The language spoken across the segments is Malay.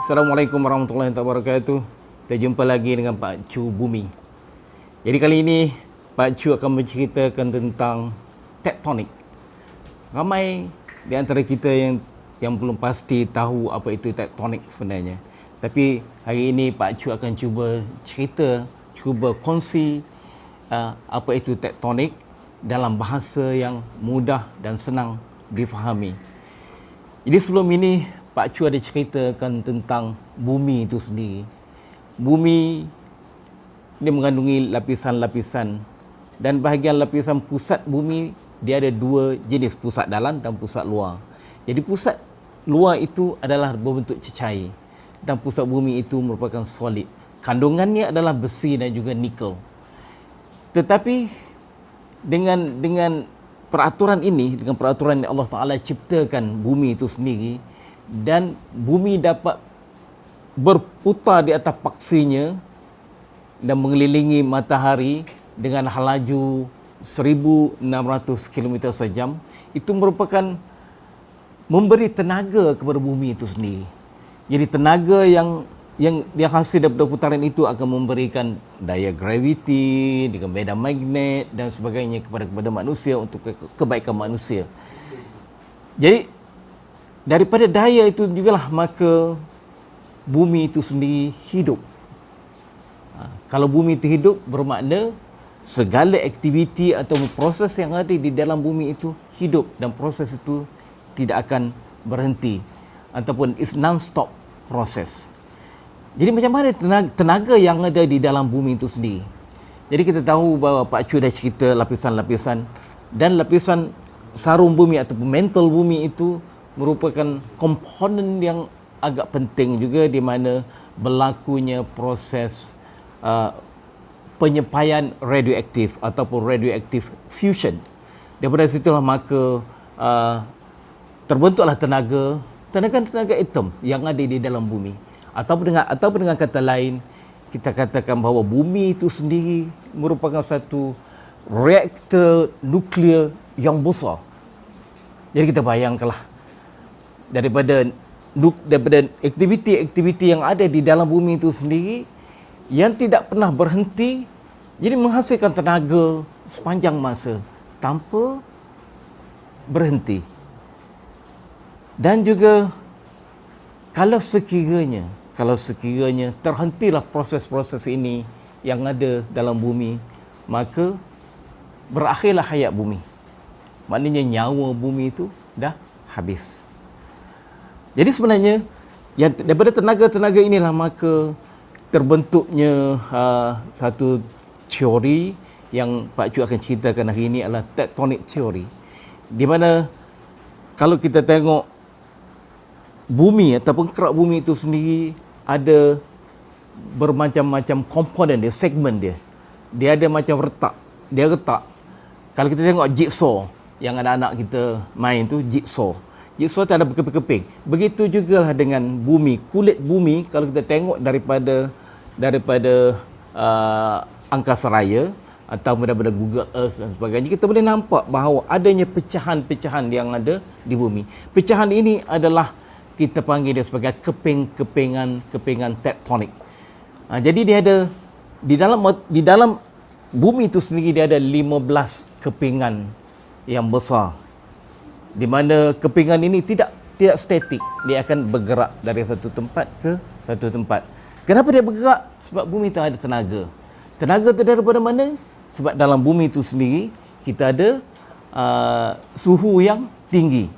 Assalamualaikum warahmatullahi wabarakatuh. Kita jumpa lagi dengan Pak Chu Bumi. Jadi kali ini Pak Chu akan menceritakan tentang tektonik. Ramai di antara kita yang belum pasti tahu apa itu tektonik sebenarnya. Tapi hari ini Pak Chu akan cuba kongsi apa itu tektonik dalam bahasa yang mudah dan senang difahami. Jadi sebelum ini Pak Chu ada ceritakan tentang bumi itu sendiri. Bumi dia mengandungi lapisan-lapisan, dan bahagian lapisan pusat bumi dia ada dua jenis, pusat dalam dan pusat luar. Jadi pusat luar itu adalah berbentuk cecair dan pusat bumi itu merupakan solid. Kandungannya adalah besi dan juga nikel. Tetapi dengan peraturan ini, dengan peraturan yang Allah Ta'ala ciptakan bumi itu sendiri, dan bumi dapat berputar di atas paksinya dan mengelilingi matahari dengan laju 1,600 km sejam, itu merupakan memberi tenaga kepada bumi itu sendiri. Jadi tenaga yang hasil daripada putaran itu akan memberikan daya graviti dengan medan magnet dan sebagainya kepada manusia untuk kebaikan manusia. Jadi daripada daya itu jugalah maka bumi itu sendiri hidup. Kalau bumi itu hidup, bermakna segala aktiviti atau proses yang ada di dalam bumi itu hidup, dan proses itu tidak akan berhenti ataupun is non-stop proses. Jadi macam mana tenaga yang ada di dalam bumi itu sendiri? Jadi kita tahu bahawa Pak Chu dah cerita lapisan-lapisan, dan lapisan sarung bumi atau mantle bumi itu merupakan komponen yang agak penting juga, di mana berlakunya proses penyepaian radioaktif ataupun radioaktif fusion. Daripada situlah maka terbentuklah tenaga atom yang ada di dalam bumi. Ataupun dengan kata lain, kita katakan bahawa bumi itu sendiri merupakan satu reaktor nuklear yang besar. Jadi kita bayangkanlah, daripada aktiviti yang ada di dalam bumi itu sendiri yang tidak pernah berhenti, jadi menghasilkan tenaga sepanjang masa tanpa berhenti. Dan juga kalau sekiranya terhentilah proses-proses ini yang ada dalam bumi, maka berakhirlah hayat bumi. Maknanya nyawa bumi itu dah habis. Jadi sebenarnya daripada tenaga-tenaga inilah maka terbentuknya satu teori yang Pak Chu akan ceritakan hari ini, adalah tectonic theory. Di mana kalau kita tengok bumi ataupun kerak bumi itu sendiri ada bermacam-macam komponen dia, segmen dia. Dia ada macam retak. Kalau kita tengok jigsaw yang anak-anak kita main tu, jigsaw itu ada berkeping-keping. Begitu juga dengan bumi, kulit bumi. Kalau kita tengok daripada angkasa raya atau daripada Google Earth dan sebagainya, kita boleh nampak bahawa adanya pecahan-pecahan yang ada di bumi. Pecahan ini adalah kita panggil dia sebagai kepingan tektonik. Jadi dia ada di dalam bumi itu sendiri, dia ada 15 kepingan yang besar, di mana kepingan ini tidak statik, dia akan bergerak dari satu tempat ke satu tempat. Kenapa dia bergerak? Sebab bumi itu ada tenaga. Tenaga itu daripada mana? Sebab dalam bumi itu sendiri kita ada suhu yang tinggi.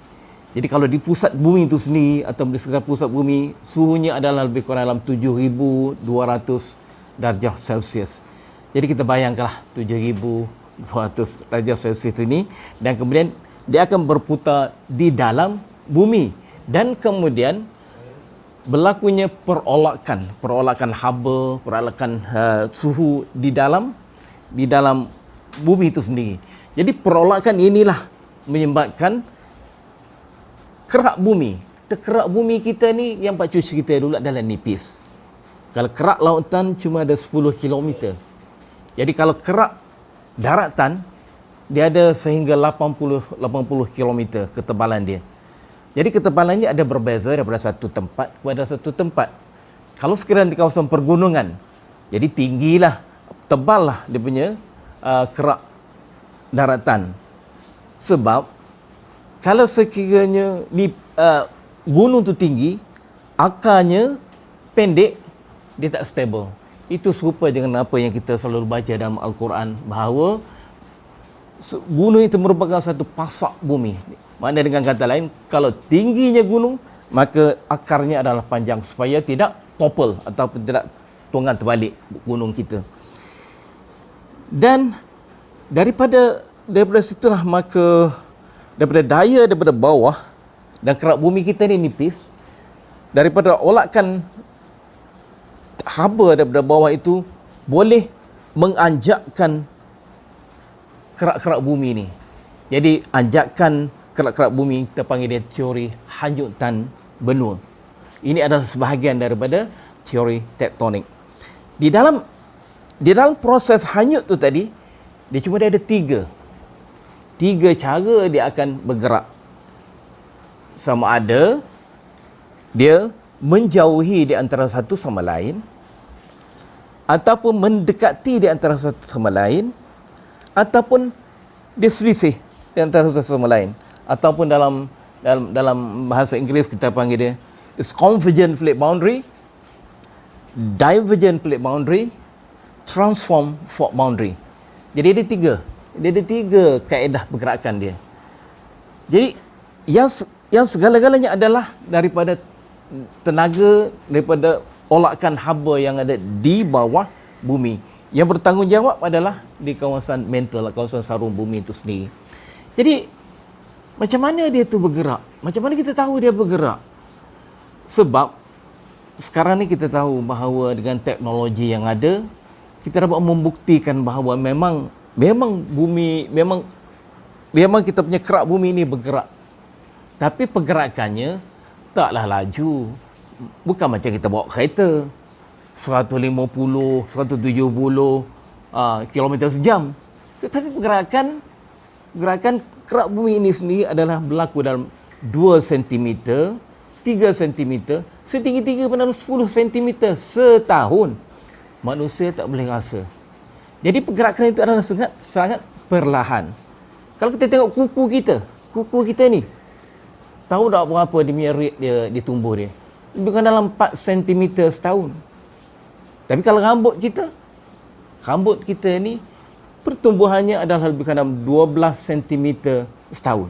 Jadi kalau di pusat bumi itu sendiri atau di sekitar pusat bumi, suhunya adalah lebih kurang dalam 7,200 darjah Celsius. Jadi kita bayangkanlah 7,200 darjah Celsius ini, dan kemudian dia akan berputar di dalam bumi, dan kemudian berlakunya perolakan haba, perolakan suhu di dalam bumi itu sendiri. Jadi perolakan inilah menyebabkan kerak bumi. Kerak bumi kita ni yang Pak Chu cerita dulu adalah nipis. Kalau kerak lautan cuma ada 10 km. Jadi kalau kerak daratan dia ada sehingga 80 km ketebalan dia. Jadi ketebalannya ada berbeza daripada satu tempat kepada satu tempat. Kalau sekiranya di kawasan pergunungan, jadi tinggilah, teballah dia punya kerak daratan. Sebab kalau sekiranya gunung tu tinggi, akarnya pendek, dia tak stable. Itu serupa dengan apa yang kita selalu baca dalam Al-Quran, bahawa gunung itu merupakan satu pasak bumi. Maknanya dengan kata lain, kalau tingginya gunung, maka akarnya adalah panjang supaya tidak topple ataupun tidak tunggang terbalik gunung kita. Dan daripada situlah maka daripada bawah, dan kerak bumi kita ni nipis, daripada olakan haba daripada bawah itu boleh menganjakkan kerak-kerak bumi ni. Jadi anjakan kerak-kerak bumi kita panggil dia teori hanyutan benua. Ini adalah sebahagian daripada teori tektonik. Di dalam proses hanyut tu tadi, dia cuma ada tiga cara dia akan bergerak. Sama ada dia menjauhi di antara satu sama lain, ataupun mendekati di antara satu sama lain, ataupun dia selisih di antara satu sama lain, ataupun dalam bahasa Inggeris kita panggil dia is convergent plate boundary, divergent plate boundary, transform fault boundary. Jadi dia ada tiga kaedah pergerakan dia. Jadi yang segala-galanya adalah daripada tenaga, daripada olakan haba yang ada di bawah bumi. Yang bertanggungjawab adalah di kawasan mantle, kawasan sarung bumi itu sendiri. Jadi macam mana dia tu bergerak? Macam mana kita tahu dia bergerak? Sebab sekarang ni kita tahu bahawa dengan teknologi yang ada, kita dapat membuktikan bahawa memang bumi, memang kita punya kerak bumi ini bergerak. Tapi pergerakannya taklah laju. Bukan macam kita bawa kereta 150, 170 km sejam. Tetapi gerakan kerak bumi ini sendiri adalah berlaku dalam 2 cm, 3 cm, setinggi 3.10 cm setahun. Manusia tak boleh rasa. Jadi pergerakan itu adalah sangat perlahan. Kalau kita tengok kuku kita ni, tahu tak berapa dia punya rate dia tumbuh dia? Lebih kurang dalam 4 cm setahun. Tapi kalau rambut kita ni pertumbuhannya adalah lebih kurang dalam 12 cm setahun.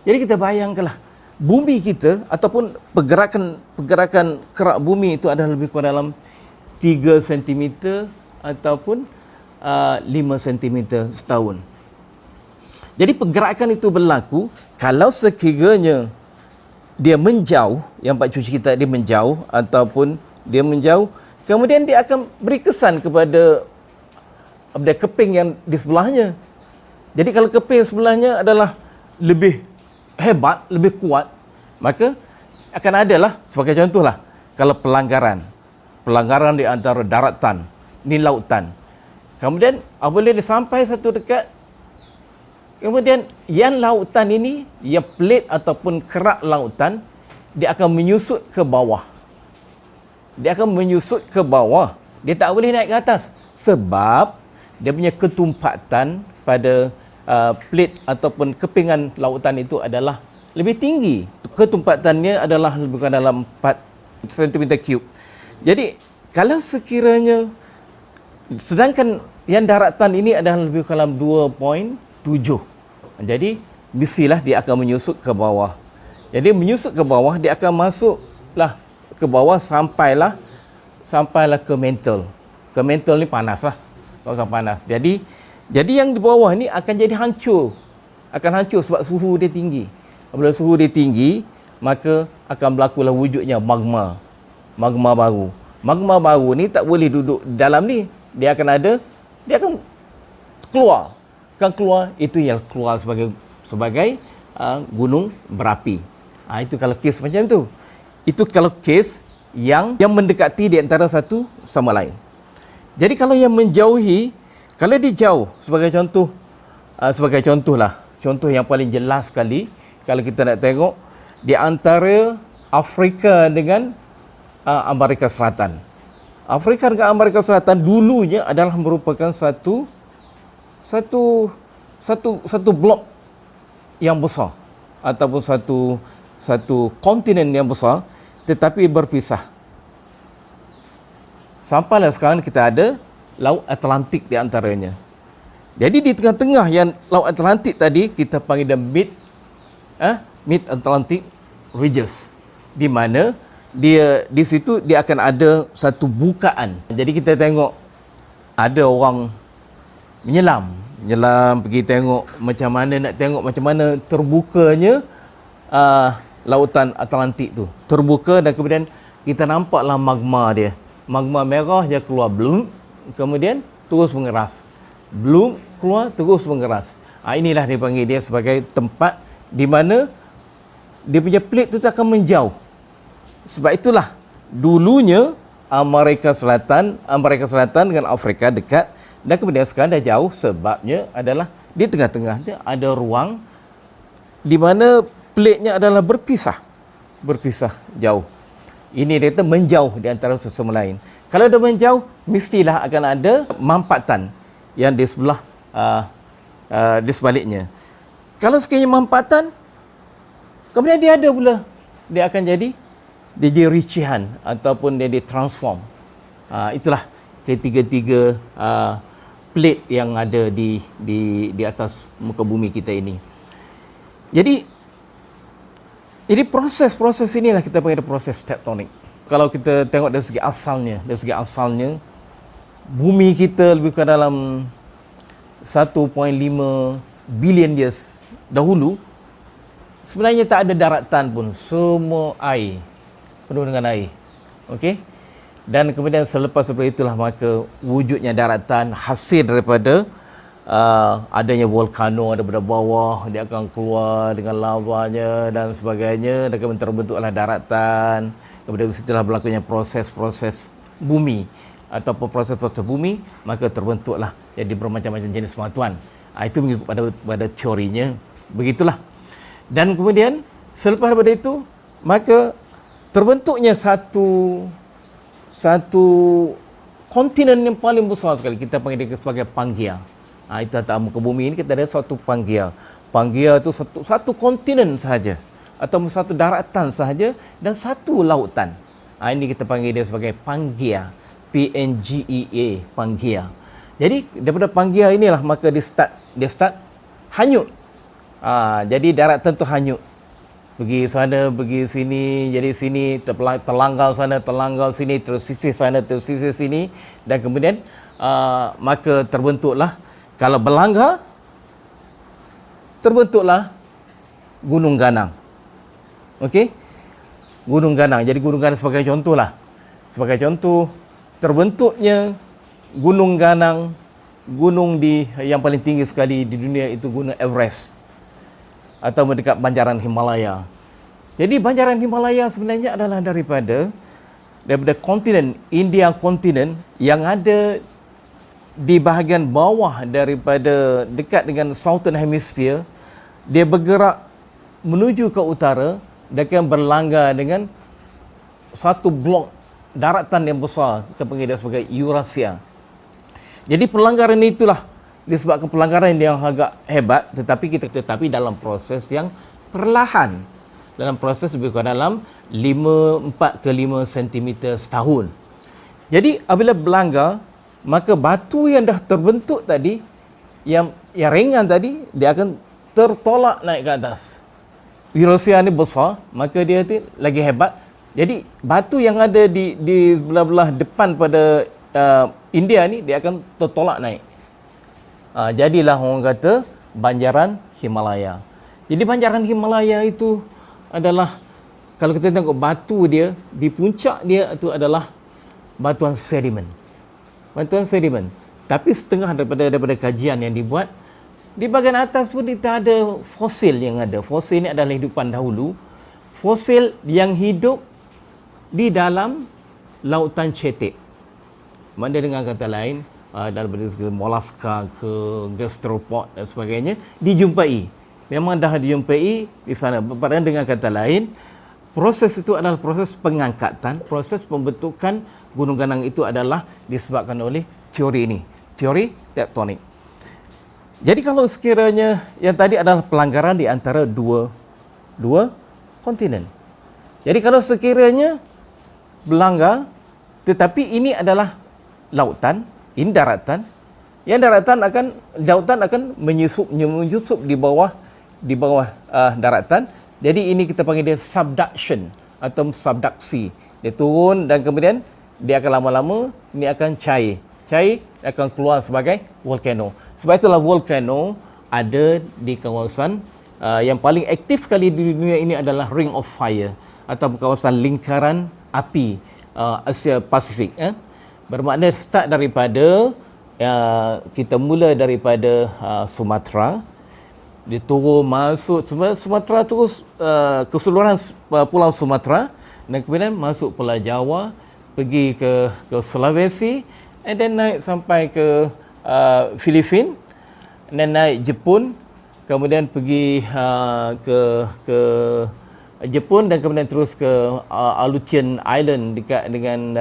Jadi kita bayangkanlah, bumi kita ataupun pergerakan kerak bumi itu adalah lebih kurang dalam 3 cm ataupun 5 cm setahun. Jadi pergerakan itu berlaku kalau sekiranya dia menjauh, yang Pak Cuci kita dia menjauh ataupun dia menjauh, kemudian dia akan beri kesan kepada keping yang di sebelahnya. Jadi kalau keping sebelahnya adalah lebih hebat, lebih kuat, maka akan adalah, sebagai contohlah, kalau pelanggaran di antara daratan, ni lautan. Kemudian apabila dia sampai satu dekat, kemudian yang lautan ini, yang plate ataupun kerak lautan, dia akan menyusut ke bawah. Dia tak boleh naik ke atas. Sebab dia punya ketumpatan pada plate ataupun kepingan lautan itu adalah lebih tinggi. Ketumpatannya adalah lebih kurang dalam 4 cm3. Jadi kalau sekiranya, sedangkan yang daratan ini adalah lebih kurang 2.7. Jadi mestilah dia akan menyusut ke bawah. Jadi menyusut ke bawah, dia akan masuklah ke bawah sampailah ke mantle. Ke mantle ni panaslah. Kawasan panas. Jadi yang di bawah ni akan jadi hancur. Akan hancur sebab suhu dia tinggi. Apabila suhu dia tinggi, maka akan berlakulah wujudnya magma. Magma baru. Magma baru ni tak boleh duduk dalam ni. Dia akan keluar. Itu yang keluar sebagai gunung berapi. Itu kalau kes macam tu. Itu kalau kes yang mendekati di antara satu sama lain. Jadi kalau yang menjauhi, kalau dia jauh, sebagai contoh yang paling jelas sekali, kalau kita nak tengok, di antara Afrika dengan Amerika Selatan. Afrika dengan Amerika Selatan dulunya adalah merupakan satu blok yang besar ataupun satu kontinen yang besar, tetapi berpisah. Sampailah sekarang kita ada Laut Atlantik di antaranya. Jadi di tengah-tengah yang Laut Atlantik tadi kita panggil Mid Atlantic Ridges, di mana dia di situ dia akan ada satu bukaan. Jadi kita tengok ada orang menyelam pergi tengok macam mana terbukanya lautan Atlantik tu terbuka, dan kemudian kita nampaklah magma merah dia keluar bloom, kemudian terus mengeras, bloom keluar terus mengeras. Inilah dipanggil dia sebagai tempat di mana dia punya plate tu akan menjauh. Sebab itulah dulunya Amerika Selatan dengan Afrika dekat, dan kemudian sekarang dah jauh, sebabnya adalah di tengah-tengah dia ada ruang di mana plate-nya adalah berpisah jauh. Ini dia kata menjauh di antara satu sama lain. Kalau dah menjauh, mestilah akan ada mampatan yang di sebelah di sebaliknya. Kalau sekiranya mampatan, kemudian dia ada pula, dia akan jadi ricihan ataupun dia ditransform. Itulah ketiga-tiga plate yang ada di atas muka bumi kita ini. Jadi proses inilah kita panggil proses tektonik. Kalau kita tengok dari segi asalnya, bumi kita lebih kurang dalam 1.5 bilion years dahulu sebenarnya tak ada daratan pun, semua air, penuh dengan air. Okey? Dan kemudian selepas itulah maka wujudnya daratan hasil daripada adanya volcano daripada bawah, dia akan keluar dengan lavanya dan sebagainya, dan kemudian terbentuklah daratan. Kemudian setelah berlakunya proses-proses bumi ataupun proses-proses bumi, maka terbentuklah jadi bermacam-macam jenis batuan. Itu mengikut pada teorinya, begitulah. Dan kemudian selepas daripada itu, maka terbentuknya satu kontinen yang paling besar sekali, kita panggil dia sebagai Pangaea. Itu atas muka bumi ini kita ada satu Pangaea. Pangaea itu satu kontinen sahaja, atau satu daratan sahaja, dan satu lautan. Ini kita panggil dia sebagai Pangaea, P-N-G-E-A, Pangaea. Jadi daripada Pangaea inilah maka dia start hanyut. Jadi daratan tu hanyut, pergi sana, pergi sini, jadi sini terlanggar sana, terlanggar sini, tersisih sana, tersisih sini, dan kemudian maka terbentuklah, kalau berlanggar, terbentuklah Gunung Ganang. Okey? Gunung Ganang. Jadi Gunung Ganang sebagai contohlah. Sebagai contoh, terbentuknya Gunung Ganang, gunung yang paling tinggi sekali di dunia itu Gunung Everest, atau mendekat banjaran Himalaya. Jadi banjaran Himalaya sebenarnya adalah daripada kontinen India, kontinen yang ada di bahagian bawah daripada dekat dengan Southern Hemisphere. Dia bergerak menuju ke utara dan akan berlanggar dengan satu blok daratan yang besar, kita panggil dia sebagai Eurasia. Jadi pelanggaran itulah disebabkan pelanggaran yang agak hebat, tetapi dalam proses yang perlahan, dalam proses lebih kurang dalam 4 ke 5 cm setahun. Jadi apabila berlanggar, maka batu yang dah terbentuk tadi, yang ringan tadi, dia akan tertolak naik ke atas. Eurasia ni besar, maka dia lagi hebat. Jadi batu yang ada di belah-belah depan pada India ni, dia akan tertolak naik. Jadilah orang kata banjaran Himalaya. Jadi banjaran Himalaya itu adalah, kalau kita tengok batu dia, di puncak dia itu adalah batuan sedimen. Batuan sedimen. Tapi setengah daripada kajian yang dibuat, di bahagian atas pun kita ada fosil yang ada. Fosil ini adalah hidupan dahulu. Fosil yang hidup di dalam lautan cetek. Maksudnya dengan kata lain, daripada segi molaska ke gastropod dan sebagainya dijumpai memang dah dijumpai di sana. Bermakna dengan kata lain, proses itu adalah proses pengangkatan, proses pembentukan gunung ganang itu adalah disebabkan oleh teori ini, teori tektonik. Jadi kalau sekiranya yang tadi adalah pelanggaran di antara dua kontinen. Jadi kalau sekiranya berlanggar, tetapi ini adalah lautan, ini daratan, yang lautan akan menyusup di bawah daratan. Jadi ini kita panggil dia subduction atau subduksi. Dia turun dan kemudian dia akan lama-lama ini akan cair akan keluar sebagai volcano. Sebab itulah volcano ada di kawasan yang paling aktif sekali di dunia ini adalah Ring of Fire atau kawasan lingkaran api Asia Pasifik. Bermakna start daripada kita mula daripada Sumatera, dia turun masuk Sumatera terus keseluruhan pulau Sumatera dan kemudian masuk Pulau Jawa, pergi ke Sulawesi, and then naik sampai ke Filipina, dan naik Jepun, kemudian pergi ke Jepun dan kemudian terus ke Aleutian Island dekat dengan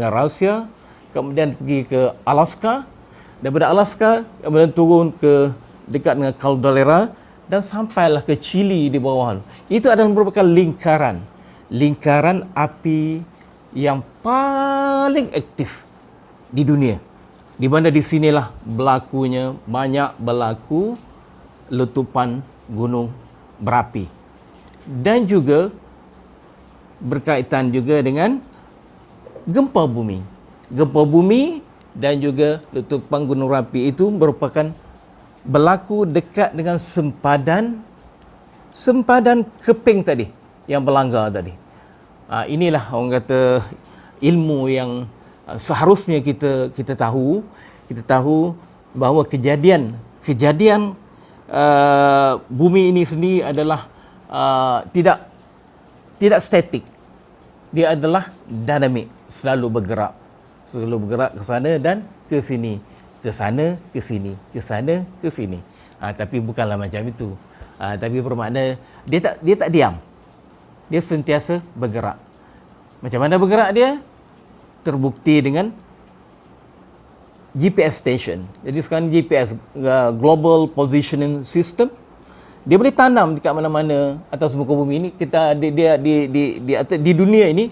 Rusia, kemudian pergi ke Alaska, daripada Alaska kemudian turun ke dekat dengan Caldera dan sampailah ke Chile di bawah. Itu adalah merupakan lingkaran api yang paling aktif di dunia, di mana di sinilah banyak berlaku letupan gunung berapi dan juga berkaitan juga dengan gempa bumi dan juga letupan gunung berapi itu merupakan berlaku dekat dengan sempadan keping tadi yang berlanggar tadi. Inilah orang kata ilmu yang seharusnya kita tahu bahawa kejadian bumi ini sendiri adalah tidak statik. Dia adalah dinamik, selalu bergerak ke sana dan ke sini, ke sana, ke sini, ke sana, ke sini. Tapi bukanlah macam itu. Tapi bermakna dia tak diam. Dia sentiasa bergerak. Macam mana bergerak dia? Terbukti dengan GPS station. Jadi sekarang GPS, Global Positioning System, dia boleh tanam dekat mana-mana atas muka bumi ini. Kita di dunia ini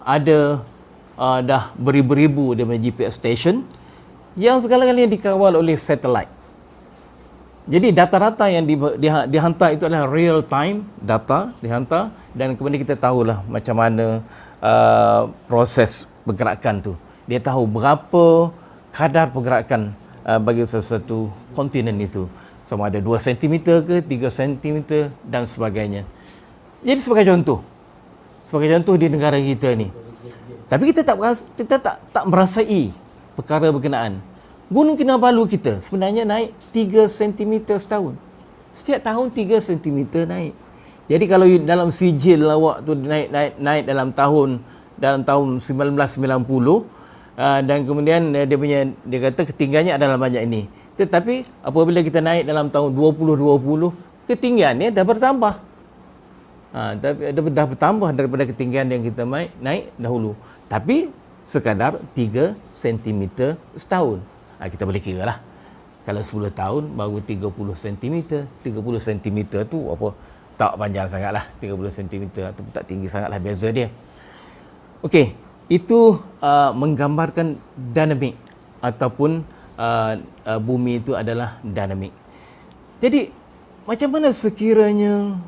ada dah beribu-ribu dia punya GPS station yang segala-galanya dikawal oleh satelit. Jadi data-data yang dihantar itu adalah real time data dihantar, dan kemudian kita tahulah macam mana proses pergerakan tu. Dia tahu berapa kadar pergerakan bagi sesuatu kontinen itu. Sama ada 2 cm ke 3 cm dan sebagainya. Jadi sebagai contoh di negara kita ni. Tapi kita tak merasai perkara berkenaan. Gunung Kinabalu kita sebenarnya naik 3 cm setahun. Setiap tahun 3 cm naik. Jadi kalau dalam sijil awak tu naik dalam tahun 1990, dan kemudian dia kata ketinggiannya adalah banyak ini. Tetapi apabila kita naik dalam tahun 2020, ketinggiannya dah bertambah. Dah bertambah daripada ketinggian yang kita naik dahulu. Tapi sekadar 3 cm setahun. Kita boleh kira lah. Kalau 10 tahun baru 30 cm. 30 cm tu apa? Tak panjang sangat lah. 30 cm tu tak tinggi sangat lah beza dia. Okey, itu menggambarkan dinamik ataupun bumi itu adalah dinamik. Jadi macam mana sekiranya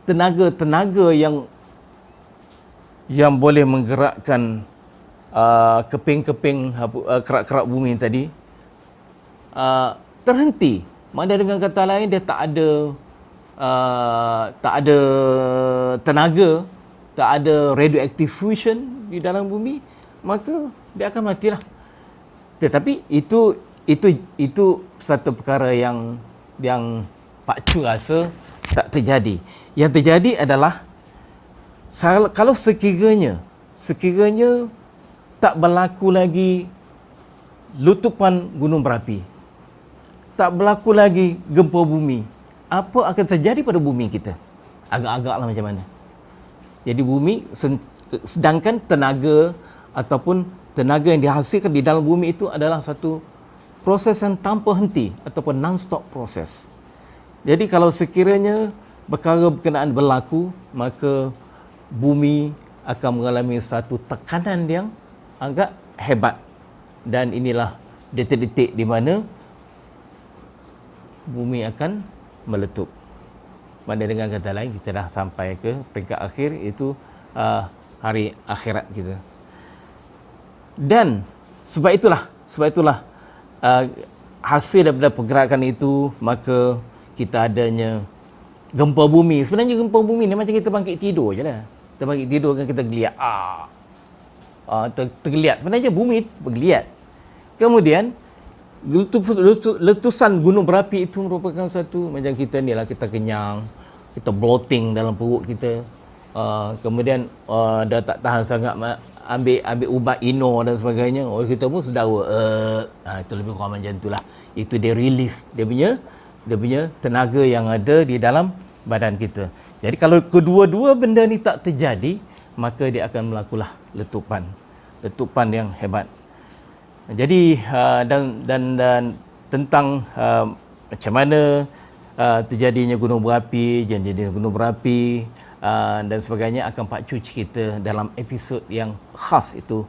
tenaga yang boleh menggerakkan keping-keping kerak-kerak bumi tadi terhenti? Mana dengan kata lain dia tak ada tenaga, tak ada radioactive fusion di dalam bumi, maka dia akan matilah. Tetapi itu satu perkara yang Pak Chu rasa tak terjadi. Yang terjadi adalah kalau sekiranya tak berlaku lagi letupan gunung berapi, tak berlaku lagi gempa bumi, apa akan terjadi pada bumi kita? Agak-agaklah macam mana. Jadi bumi, sedangkan tenaga ataupun tenaga yang dihasilkan di dalam bumi itu adalah satu proses yang tanpa henti ataupun non-stop proses. Jadi kalau sekiranya perkara berkenaan berlaku, maka bumi akan mengalami satu tekanan yang agak hebat. Dan inilah detik-detik di mana bumi akan meletup. Mana dengan kata lain, kita dah sampai ke peringkat akhir, iaitu hari akhirat kita. Dan sebab itulah hasil daripada pergerakan itu, maka kita adanya gempa bumi. Sebenarnya gempa bumi ni macam kita bangkit tidur je lah. Kita bangkit tidur kan kita geliat. Tergeliat. Sebenarnya bumi bergeliat. Kemudian letusan gunung berapi itu merupakan satu, macam kita ni lah, kita kenyang, kita bloating dalam perut kita, kemudian dah tak tahan sangat, ambil ubat ino dan sebagainya, kita pun sedawa, itu lebih kurang macam itulah. Itu dia release dia punya tenaga yang ada di dalam badan kita. Jadi kalau kedua-dua benda ni tak terjadi, maka dia akan melakulah letupan yang hebat. Jadi dan tentang macam mana terjadinya gunung berapi, dan sebagainya akan Pak Cu cerita dalam episod yang khas itu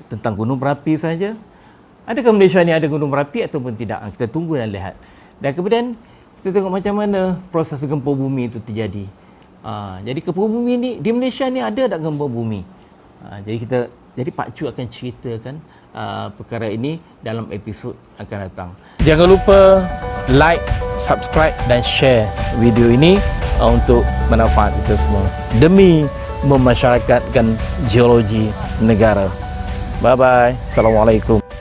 tentang gunung berapi saja. Adakah Malaysia ni ada gunung berapi ataupun tidak? Kita tunggu dan lihat. Dan kemudian kita tengok macam mana proses gempa bumi itu terjadi. Jadi gempa bumi ni di Malaysia ni ada tak gempa bumi? Jadi Pak Cu akan ceritakan perkara ini dalam episod akan datang. Jangan lupa like, subscribe dan share video ini untuk manfaat kita semua demi memasyarakatkan geologi negara. Bye bye. Assalamualaikum.